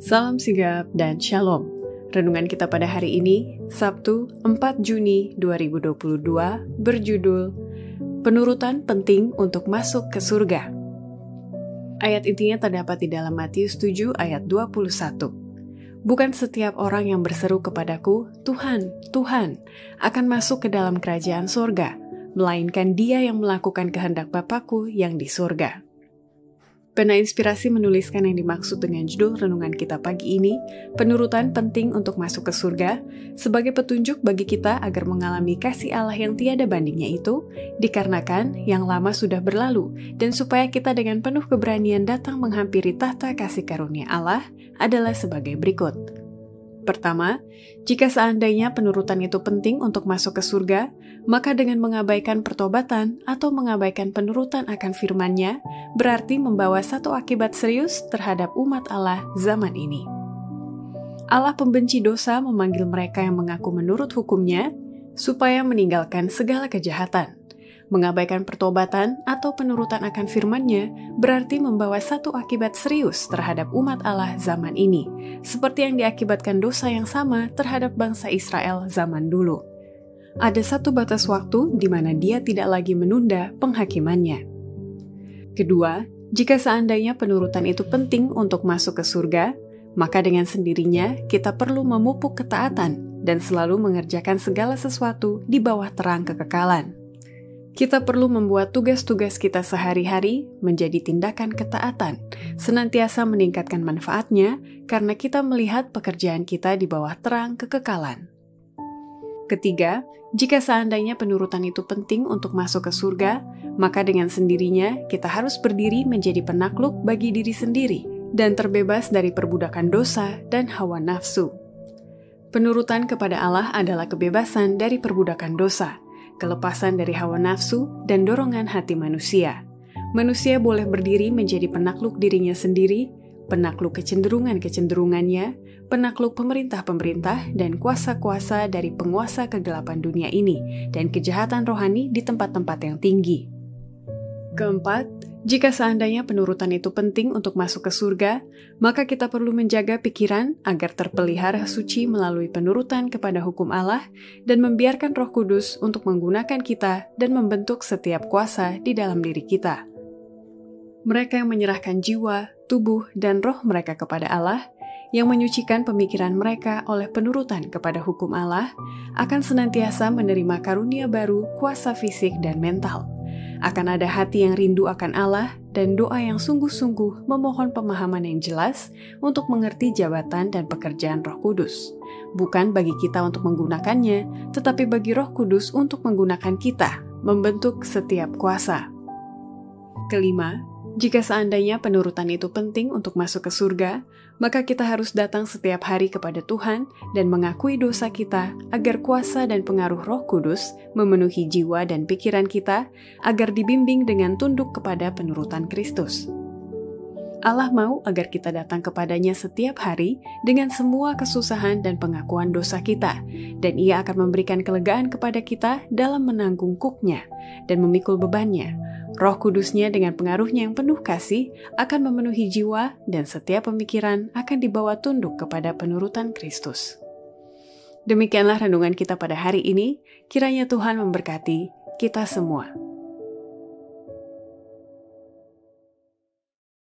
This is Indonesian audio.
Salam sigap dan shalom. Renungan kita pada hari ini, Sabtu 4 Juni 2022, berjudul Penurutan Penting untuk Masuk ke Surga. Ayat intinya terdapat di dalam Matius 7 ayat 21. Bukan setiap orang yang berseru kepadaku, Tuhan, Tuhan, akan masuk ke dalam kerajaan surga, melainkan dia yang melakukan kehendak Bapa-Ku yang di surga. Pena Inspirasi menuliskan yang dimaksud dengan judul renungan kita pagi ini, penurutan penting untuk masuk ke surga, sebagai petunjuk bagi kita agar mengalami kasih Allah yang tiada bandingnya itu, dikarenakan yang lama sudah berlalu, dan supaya kita dengan penuh keberanian datang menghampiri tahta kasih karunia Allah adalah sebagai berikut. Pertama, jika seandainya penurutan itu penting untuk masuk ke surga, maka dengan mengabaikan pertobatan atau mengabaikan penurutan akan firman-Nya, berarti membawa satu akibat serius terhadap umat Allah zaman ini. Allah pembenci dosa memanggil mereka yang mengaku menurut hukum-Nya, supaya meninggalkan segala kejahatan. Mengabaikan pertobatan atau penurutan akan firman-Nya berarti membawa satu akibat serius terhadap umat Allah zaman ini, seperti yang diakibatkan dosa yang sama terhadap bangsa Israel zaman dulu. Ada satu batas waktu di mana dia tidak lagi menunda penghakimannya. Kedua, jika seandainya penurutan itu penting untuk masuk ke surga, maka dengan sendirinya kita perlu memupuk ketaatan dan selalu mengerjakan segala sesuatu di bawah terang kekekalan. Kita perlu membuat tugas-tugas kita sehari-hari menjadi tindakan ketaatan, senantiasa meningkatkan manfaatnya karena kita melihat pekerjaan kita di bawah terang kekekalan. Ketiga, jika seandainya penurutan itu penting untuk masuk ke surga, maka dengan sendirinya kita harus berdiri menjadi penakluk bagi diri sendiri dan terbebas dari perbudakan dosa dan hawa nafsu. Penurutan kepada Allah adalah kebebasan dari perbudakan dosa, kelepasan dari hawa nafsu, dan dorongan hati manusia. Manusia boleh berdiri menjadi penakluk dirinya sendiri, penakluk kecenderungan-kecenderungannya, penakluk pemerintah-pemerintah, dan kuasa-kuasa dari penguasa kegelapan dunia ini, dan kejahatan rohani di tempat-tempat yang tinggi. Keempat, jika seandainya penurutan itu penting untuk masuk ke surga, maka kita perlu menjaga pikiran agar terpelihara suci melalui penurutan kepada hukum Allah dan membiarkan Roh Kudus untuk menggunakan kita dan membentuk setiap kuasa di dalam diri kita. Mereka yang menyerahkan jiwa, tubuh, dan roh mereka kepada Allah, yang menyucikan pemikiran mereka oleh penurutan kepada hukum Allah, akan senantiasa menerima karunia baru, kuasa fisik dan mental. Akan ada hati yang rindu akan Allah dan doa yang sungguh-sungguh memohon pemahaman yang jelas untuk mengerti jabatan dan pekerjaan Roh Kudus. Bukan bagi kita untuk menggunakannya, tetapi bagi Roh Kudus untuk menggunakan kita, membentuk setiap kuasa. Kelima, jika seandainya penurutan itu penting untuk masuk ke surga, maka kita harus datang setiap hari kepada Tuhan dan mengakui dosa kita agar kuasa dan pengaruh Roh Kudus memenuhi jiwa dan pikiran kita agar dibimbing dengan tunduk kepada penurutan Kristus. Allah mau agar kita datang kepadanya setiap hari dengan semua kesusahan dan pengakuan dosa kita, dan Ia akan memberikan kelegaan kepada kita dalam menanggung kuknya dan memikul bebannya. Roh Kudusnya dengan pengaruhnya yang penuh kasih akan memenuhi jiwa dan setiap pemikiran akan dibawa tunduk kepada penurutan Kristus. Demikianlah renungan kita pada hari ini, kiranya Tuhan memberkati kita semua.